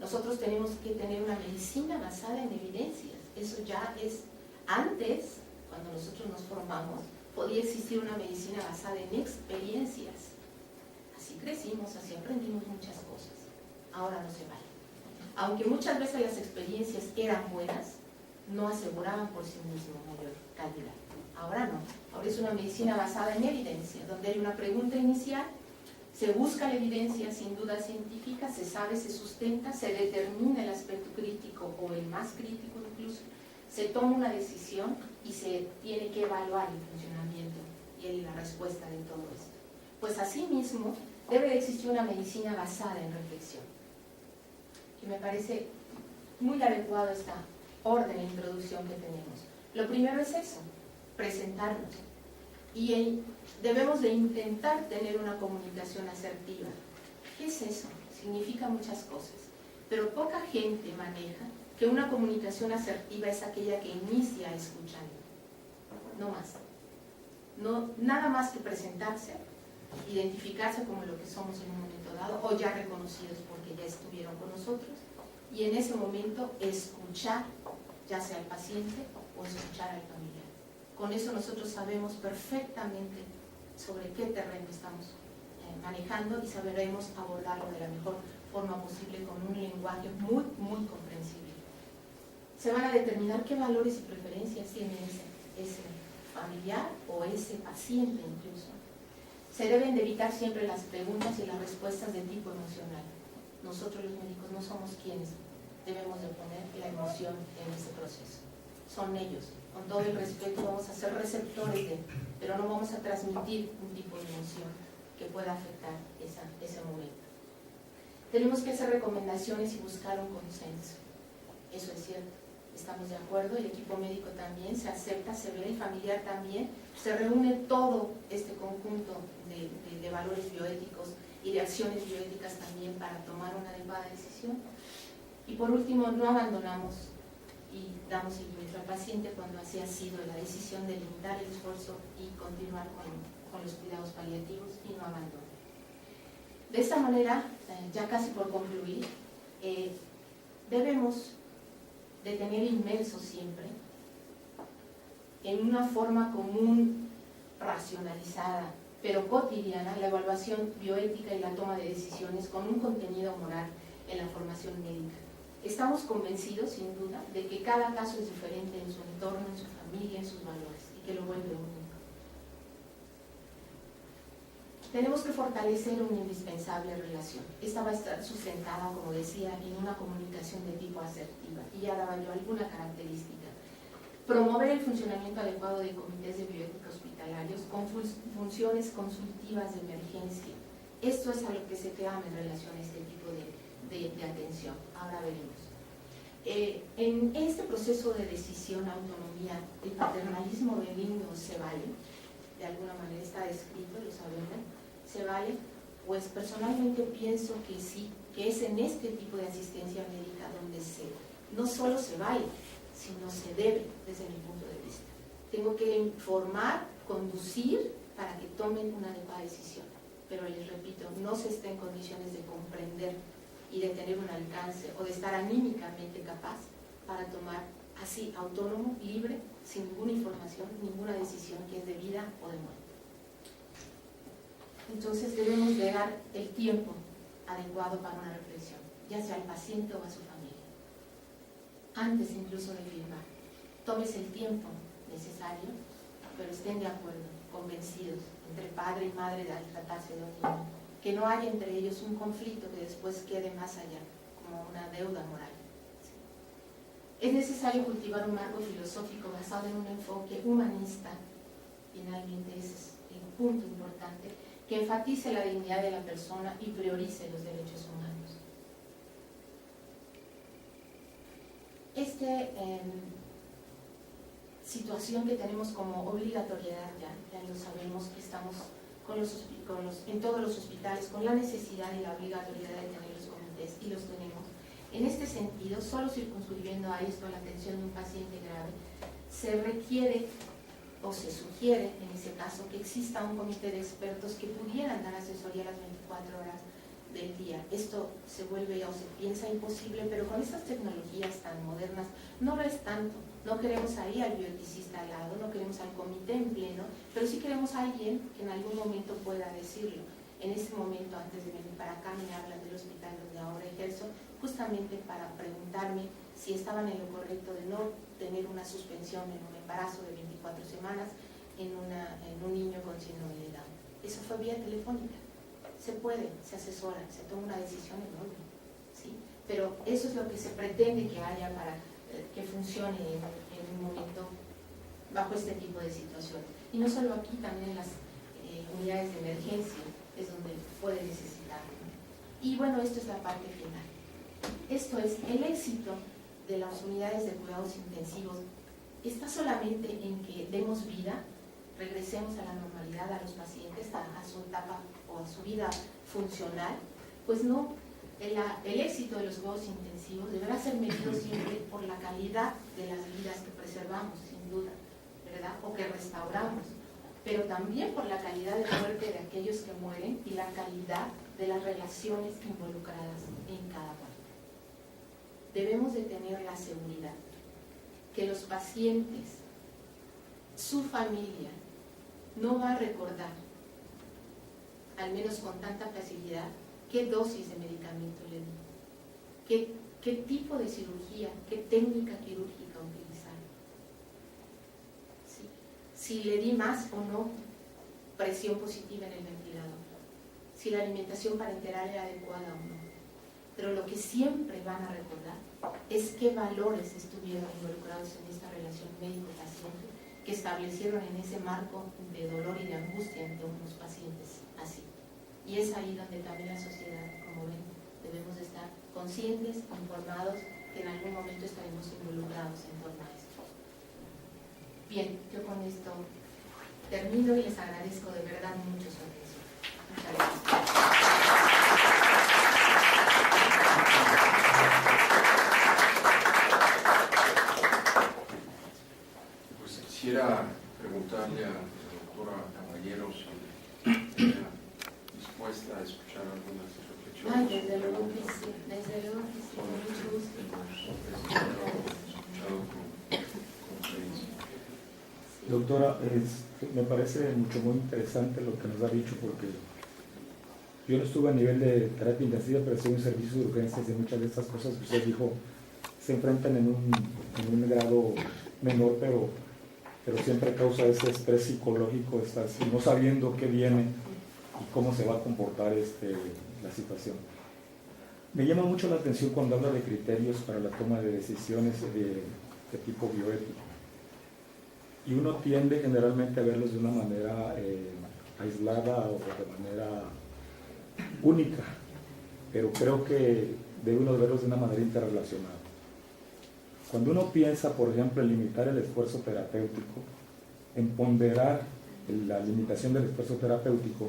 Nosotros tenemos que tener una medicina basada en evidencias. Eso ya es, antes, cuando nosotros nos formamos, podía existir una medicina basada en experiencias. Así crecimos, así aprendimos muchas cosas. Ahora no se vale. Aunque muchas veces las experiencias eran buenas, no aseguraban por sí mismo mayor calidad. Ahora no. Ahora es una medicina basada en evidencia, donde hay una pregunta inicial, se busca la evidencia sin duda científica, se sabe, se sustenta, se determina el aspecto crítico o el más crítico incluso, se toma una decisión y se tiene que evaluar el funcionamiento y la respuesta de todo esto. Pues asimismo debe de existir una medicina basada en reflexión. Y me parece muy adecuado esta orden de introducción que tenemos. Lo primero es eso, presentarnos. Y debemos de intentar tener una comunicación asertiva. ¿Qué es eso? Significa muchas cosas. Pero poca gente maneja que una comunicación asertiva es aquella que inicia escuchando. No más. No, nada más que presentarse, identificarse como lo que somos en un momento dado, o ya reconocidos porque ya estuvieron con nosotros, y en ese momento escuchar, ya sea al paciente o escuchar al familiar. Con eso nosotros sabemos perfectamente sobre qué terreno estamos manejando y sabremos abordarlo de la mejor forma posible con un lenguaje muy, muy comprensible. Se van a determinar qué valores y preferencias tiene ese familiar o ese paciente incluso. Se deben de evitar siempre las preguntas y las respuestas de tipo emocional. Nosotros los médicos no somos quienes debemos de poner la emoción en ese proceso. Son ellos. Con todo el respeto vamos a ser receptores pero no vamos a transmitir un tipo de emoción que pueda afectar ese momento. Tenemos que hacer recomendaciones y buscar un consenso. Eso es cierto. Estamos de acuerdo, el equipo médico también se acepta, se ve, el familiar también, se reúne todo este conjunto de valores bioéticos y de acciones bioéticas también para tomar una adecuada decisión. Y por último, no abandonamos y damos seguimiento al paciente cuando así ha sido la decisión de limitar el esfuerzo y continuar con los cuidados paliativos y no abandonar. De esta manera, ya casi por concluir, debemos de tener inmerso siempre en una forma común, racionalizada, pero cotidiana, la evaluación bioética y la toma de decisiones con un contenido moral en la formación médica. Estamos convencidos, sin duda, de que cada caso es diferente en su entorno, en su familia, en sus valores, y que lo vuelve único. Tenemos que fortalecer una indispensable relación. Esta va a estar sustentada, como decía, en una comunicación de tipo asertiva, y ya daba yo alguna característica. Promover el funcionamiento adecuado de comités de bioética hospitalarios con funciones consultivas de emergencia. Esto es a lo que se llama en relación a este tipo de atención. Ahora veremos. En este proceso de decisión, autonomía, el paternalismo benigno se vale, de alguna manera está descrito, lo sabemos, se vale, pues personalmente pienso que sí, que es en este tipo de asistencia médica donde no solo se vale, sino se debe, desde mi punto de vista. Tengo que informar, conducir para que tomen una adecuada decisión, pero les repito, no se está en condiciones de comprender y de tener un alcance o de estar anímicamente capaz para tomar así, autónomo, libre, sin ninguna información, ninguna decisión que es de vida o de muerte. Entonces debemos de dar el tiempo adecuado para una reflexión, ya sea al paciente o a su familia. Antes incluso de firmar, tómese el tiempo necesario, pero estén de acuerdo, convencidos, entre padre y madre al tratarse de un niño, que no haya entre ellos un conflicto que después quede más allá, como una deuda moral. Es necesario cultivar un marco filosófico basado en un enfoque humanista, finalmente ese es el punto importante, que enfatice la dignidad de la persona y priorice los derechos humanos. Esta situación que tenemos como obligatoriedad, ya lo sabemos, que estamos en todos los hospitales, con la necesidad y la obligatoriedad de tener los comités, y los tenemos. En este sentido, solo circunscribiendo a esto la atención de un paciente grave, se requiere o se sugiere, en ese caso, que exista un comité de expertos que pudieran dar asesoría las 24 horas del día. Esto se vuelve o se piensa imposible, pero con estas tecnologías tan modernas no lo es tanto. No queremos ahí al bioeticista al lado, no queremos al comité en pleno, pero sí queremos a alguien que en algún momento pueda decirlo. En ese momento, antes de venir para acá, me hablan del hospital donde ahora ejerzo, justamente para preguntarme si estaban en lo correcto de no tener una suspensión en un embarazo de 24 semanas en un niño con síndrome de Down. Eso fue vía telefónica. Se puede, se asesora, se toma una decisión enorme, ¿sí? Pero eso es lo que se pretende que haya para que funcione en un momento bajo este tipo de situación. Y no solo aquí, también en las unidades de emergencia es donde puede necesitarlo. Y bueno, esto es la parte final. Esto es el éxito de las unidades de cuidados intensivos. Está solamente en que demos vida, regresemos a la normalidad a los pacientes, a su etapa o a su vida funcional. Pues no, el éxito de los cuidados intensivos deberá ser medido siempre por la calidad de las vidas que preservamos, sin duda, ¿verdad? O que restauramos, pero también por la calidad de muerte de aquellos que mueren y la calidad de las relaciones involucradas en cada uno. Debemos de tener la seguridad que los pacientes, su familia, no va a recordar, al menos con tanta facilidad, qué dosis de medicamento le di, qué tipo de cirugía, qué técnica quirúrgica utilizar, ¿sí? Si le di más o no presión positiva en el ventilador, si la alimentación parenteral era adecuada o no. Pero lo que siempre van a recordar es qué valores estuvieron involucrados en esta relación médico-paciente que establecieron en ese marco de dolor y de angustia ante unos pacientes así. Y es ahí donde también la sociedad, como ven, debemos de estar conscientes, informados, que en algún momento estaremos involucrados en torno a esto. Bien, yo con esto termino y les agradezco de verdad mucho su atención. Muchas gracias. Quisiera preguntarle a la doctora Caballero si está dispuesta a escuchar algunas reflexiones. Ay, desde luego que sí, con mucho gusto. Escuchado con experiencia. Doctora, me parece muy interesante lo que nos ha dicho, porque yo no estuve a nivel de terapia intensiva, pero estuve en servicios de urgencias, y muchas de estas cosas que usted dijo se enfrentan en un grado menor, pero siempre causa ese estrés psicológico, no sabiendo qué viene y cómo se va a comportar la situación. Me llama mucho la atención cuando habla de criterios para la toma de decisiones de tipo bioético. Y uno tiende generalmente a verlos de una manera aislada o de manera única, pero creo que debe uno verlos de una manera interrelacionada. Cuando uno piensa, por ejemplo, en limitar el esfuerzo terapéutico, en ponderar la limitación del esfuerzo terapéutico,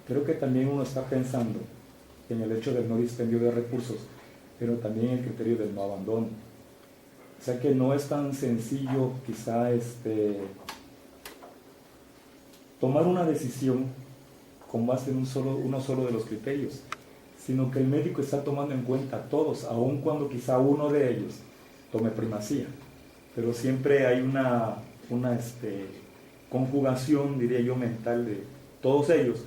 creo que también uno está pensando en el hecho del no dispendio de recursos, pero también en el criterio del no abandono. O sea que no es tan sencillo quizá tomar una decisión con base en uno solo de los criterios, sino que el médico está tomando en cuenta a todos, aun cuando quizá uno de ellos tome primacía, pero siempre hay una conjugación, diría yo, mental de todos ellos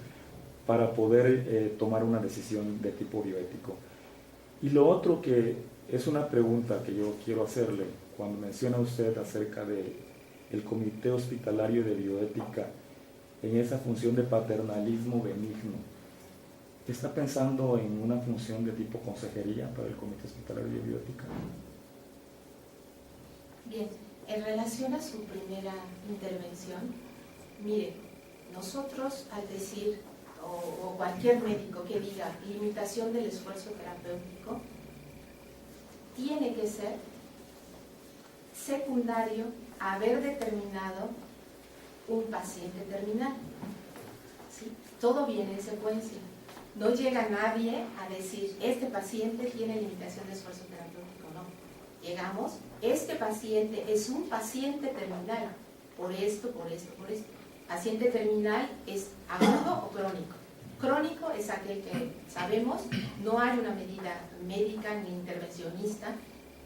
para poder tomar una decisión de tipo bioético. Y lo otro que es una pregunta que yo quiero hacerle, cuando menciona usted acerca del Comité Hospitalario de Bioética en esa función de paternalismo benigno, ¿está pensando en una función de tipo consejería para el Comité Hospitalario de Bioética? Bien, en relación a su primera intervención, mire, nosotros al decir, o cualquier médico que diga limitación del esfuerzo terapéutico, tiene que ser secundario a haber determinado un paciente terminal. todo viene en secuencia. No llega nadie a decir, este paciente tiene limitación de esfuerzo terapéutico, no. Llegamos, este paciente es un paciente terminal, por esto, por esto, por esto. Paciente terminal es agudo o crónico. Crónico es aquel que sabemos, no hay una medida médica ni intervencionista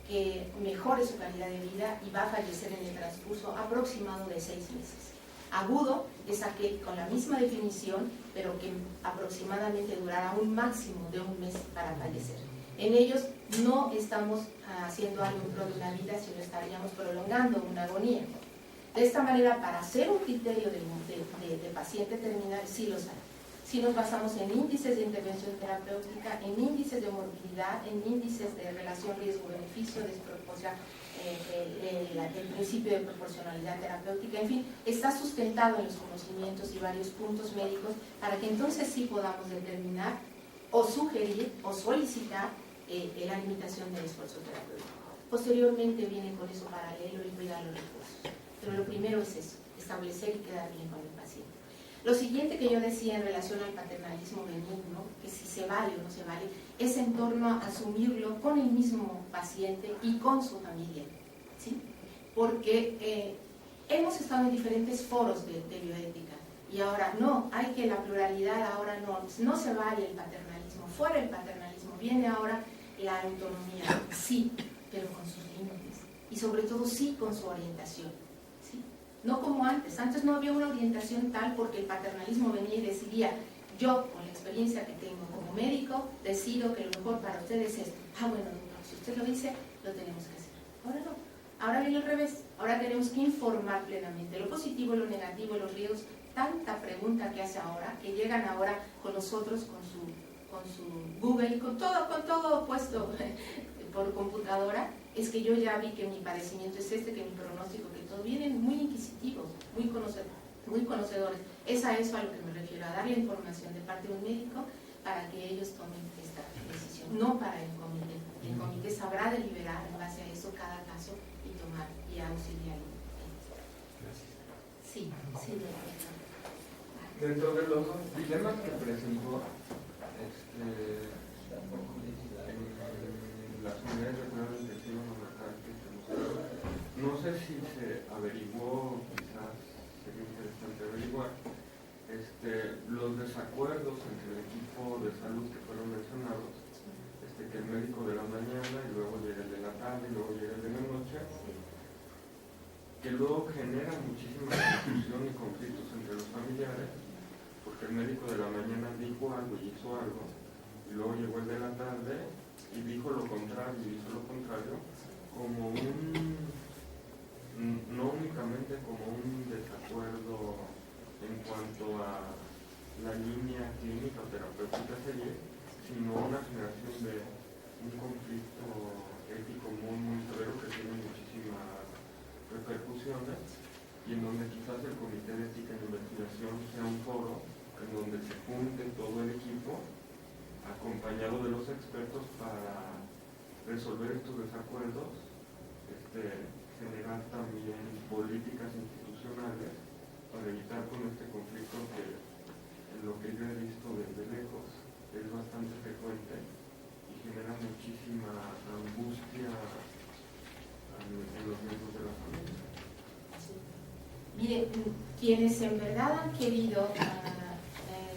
que mejore su calidad de vida y va a fallecer en el transcurso aproximado de 6 meses. Agudo es aquel con la misma definición, pero que aproximadamente durará un máximo de 1 mes para fallecer. En ellos no estamos haciendo algo en pro de una vida, sino estaríamos prolongando una agonía. De esta manera, para hacer un criterio de paciente terminal, sí los hay. Si nos basamos en índices de intervención terapéutica, en índices de morbilidad, en índices de relación riesgo-beneficio, el principio de proporcionalidad terapéutica, en fin, está sustentado en los conocimientos y varios puntos médicos para que entonces sí podamos determinar o sugerir o solicitar la limitación del esfuerzo terapéutico. Posteriormente viene con eso paralelo el cuidar los recursos. Pero lo primero es eso, establecer y quedar bien con el paciente. Lo siguiente que yo decía en relación al paternalismo benigno, que si se vale o no se vale, es en torno a asumirlo con el mismo paciente y con su familia, ¿sí? Porque hemos estado en diferentes foros de bioética y ahora no, hay que la pluralidad, ahora no se vale el paternalismo, fuera el paternalismo, viene ahora la autonomía, sí, pero con sus límites y sobre todo sí con su orientación. No como antes no había una orientación tal porque el paternalismo venía y decidía, yo con la experiencia que tengo como médico, decido que lo mejor para ustedes es esto. Bueno, doctor, si usted lo dice, lo tenemos que hacer. Ahora no, ahora viene al revés, ahora tenemos que informar plenamente lo positivo, lo negativo, los riesgos, tanta pregunta que hace ahora, que llegan ahora con nosotros, con su Google, con todo puesto por computadora, es que yo ya vi que mi padecimiento es este, que mi pronóstico, que todos vienen muy inquisitivos, muy conocedores. Es a eso a lo que me refiero, a darle información de parte de un médico para que ellos tomen esta decisión, no para el comité. El comité sabrá deliberar en base a eso cada caso y tomar y auxiliar. Gracias. Sí. Dentro de los dilemas que presentó las unidades de cuidado intensivo no sé si se averiguó, quizás sería interesante averiguar, los desacuerdos entre el equipo de salud que fueron mencionados, que el médico de la mañana y luego llega el de la tarde y luego llega el de la noche, que luego genera muchísima confusión y conflictos entre los familiares, porque el médico de la mañana dijo algo y hizo algo, y luego llegó el de la tarde y dijo lo contrario y hizo lo contrario, como no únicamente como un desacuerdo en cuanto a la línea clínica o terapéutica a seguir, sino una generación de un conflicto ético muy severo que tiene muchísimas repercusiones y en donde quizás el Comité de Ética e Investigación sea un foro en donde se junte todo el equipo acompañado de los expertos para resolver estos desacuerdos, generar también políticas institucionales para evitar con este conflicto que en lo que yo he visto desde lejos es bastante frecuente y genera muchísima angustia en los miembros de la familia. Mire, quienes en verdad han querido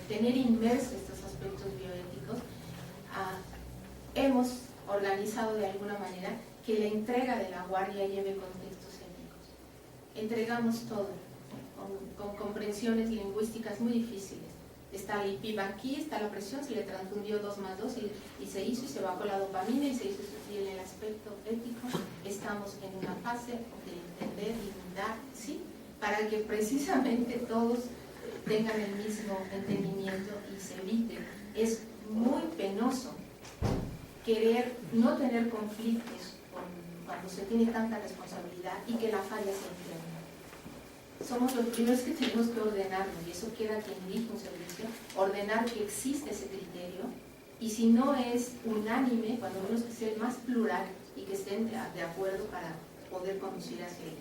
tener inmersos estos aspectos bioéticos, hemos organizado de alguna manera que la entrega de la guardia lleve contextos éticos. Entregamos todo, con comprensiones lingüísticas muy difíciles. Está el PIB aquí, está la presión, se le transfundió 2 más 2 y se hizo y se bajó la dopamina y se hizo. Y en el aspecto ético estamos en una fase de entender y dar, ¿sí? Para que precisamente todos tengan el mismo entendimiento y se evite. Es muy penoso querer no tener conflictos cuando se tiene tanta responsabilidad y que la falla sea interna. Somos los primeros que tenemos que ordenarnos, y eso queda quien dirige un servicio, ordenar que existe ese criterio, y si no es unánime, cuando menos que sea más plural y que estén de acuerdo para poder conducir hacia el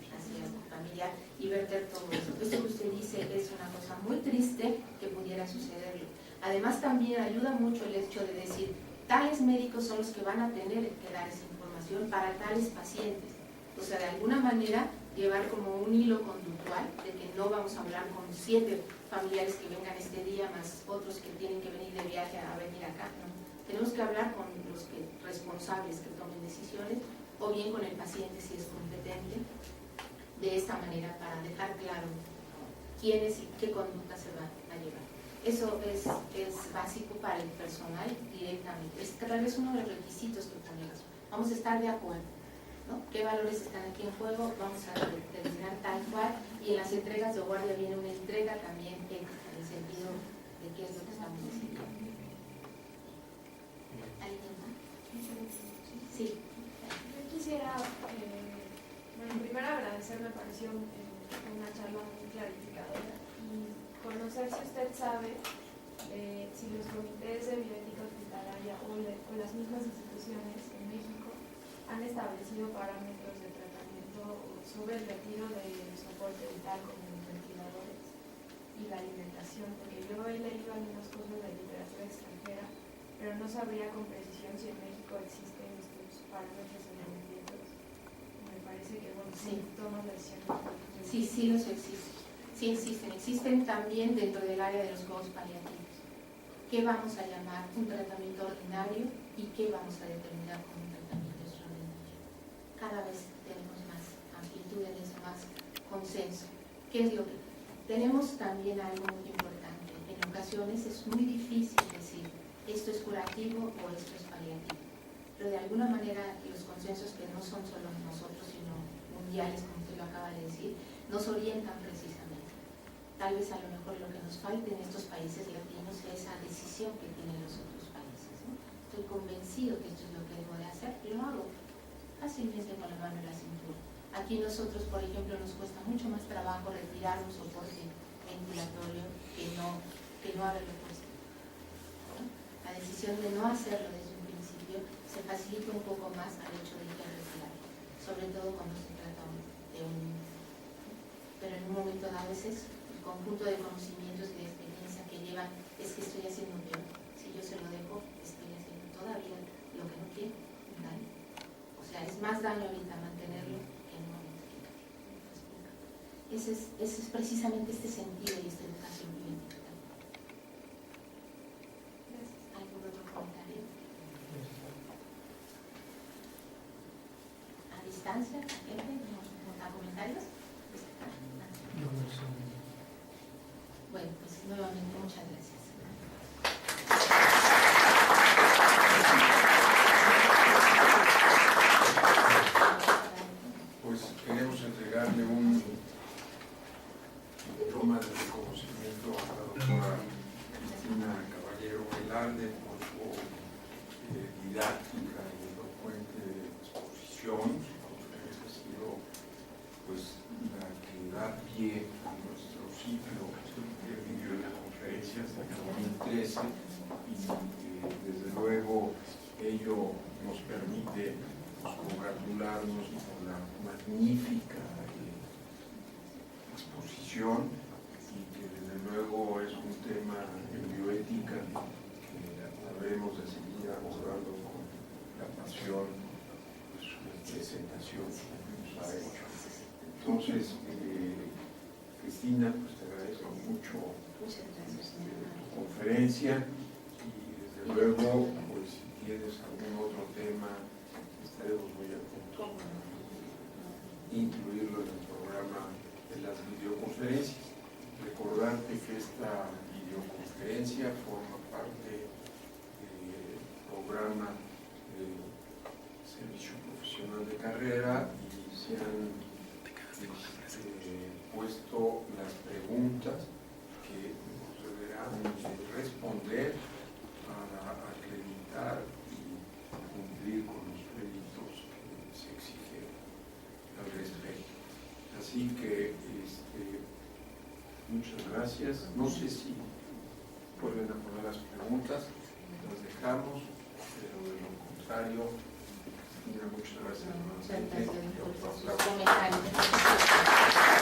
familiar y verter todo eso. Esto que usted dice es una cosa muy triste que pudiera sucederle. Además también ayuda mucho el hecho de decir, tales médicos son los que van a tener que dar esa información para tales pacientes. O sea, de alguna manera llevar como un hilo conductual de que no vamos a hablar con 7 familiares que vengan este día más otros que tienen que venir de viaje a venir acá, ¿no? Tenemos que hablar con los responsables que tomen decisiones o bien con el paciente si es competente, de esta manera para dejar claro quiénes y qué conducta se van a llevar. Eso es básico para el personal directamente. Es tal vez uno de los requisitos que ponemos. Vamos a estar de acuerdo, ¿no? ¿Qué valores están aquí en juego? Vamos a determinar tal cual, y en las entregas de guardia viene una entrega también ética, en el sentido de qué es lo que estamos diciendo. ¿Alguien más? Sí. Yo quisiera, primero agradecer, me pareció una charla muy clarificadora, y conocer si usted sabe si los comités de bioética hospitalaria o las mismas instituciones en México han establecido parámetros de tratamiento sobre el retiro del soporte vital como los ventiladores y la alimentación, porque yo he leído algunas cosas de literatura extranjera, pero no sabría con precisión si en México existen estos parámetros en alimentos. Me parece que, bueno, sí, toman la decisión. Sí, sí los existen. Sí existen. Existen también dentro del área de los cuidados paliativos. ¿Qué vamos a llamar un tratamiento ordinario y qué vamos a determinar como un tratamiento extraordinario? Cada vez tenemos más amplitud en eso, más consenso. ¿Qué es lo que tenemos? También algo muy importante. En ocasiones es muy difícil decir esto es curativo o esto es paliativo, pero de alguna manera los consensos, que no son solo nosotros sino mundiales, como usted lo acaba de decir, nos orientan precisamente. Tal vez a lo mejor lo que nos falta en estos países latinos es esa decisión que tienen los otros países, ¿no? Estoy convencido que esto es lo que debo de hacer y lo hago fácilmente con la mano en la cintura. Aquí nosotros, por ejemplo, nos cuesta mucho más trabajo retirar un soporte ventilatorio que no haberlo puesto, ¿no? La decisión de no hacerlo desde un principio se facilita un poco más al hecho de ir a retirarlo, sobre todo cuando se trata de un niño. Pero en un momento dado es eso, el conjunto de conocimientos y de experiencia que llevan es que estoy haciendo peor. Si yo se lo dejo, estoy haciendo todavía lo que no quiero, un daño. O sea, es más daño ahorita mantenerlo que en un momento que ese es precisamente este sentido y esta educación bioética. ¿Algún otro comentario? ¿A distancia? ¿A comentarios? Bueno, pues nuevamente muchas gracias. Pues queremos entregarle un diploma de reconocimiento a la doctora Cristina Caballero Velarde por su didáctica y elocuente exposición. Ha sido pues la que da pie a nuestro ciclo de videoconferencias de 2013 y desde luego ello nos permite congratularnos por la magnífica exposición y que desde luego es un tema en bioética que habremos de seguir abordando con la pasión de su presentación que nos ha hecho. Entonces, Cristina, pues te agradezco mucho tu conferencia y desde luego, pues si tienes algún otro tema, estaremos muy atentos a incluirlo en el programa de las videoconferencias. Recordarte que esta videoconferencia forma parte del programa de servicio profesional de carrera y se han puesto las preguntas que nos deberán responder para acreditar y cumplir con los créditos que se exigen al respecto. Así que muchas gracias. No sé si vuelven a poner las preguntas, las dejamos, pero de lo contrario Muchas gracias. Muchas gracias por sus Aplausos. comentarios.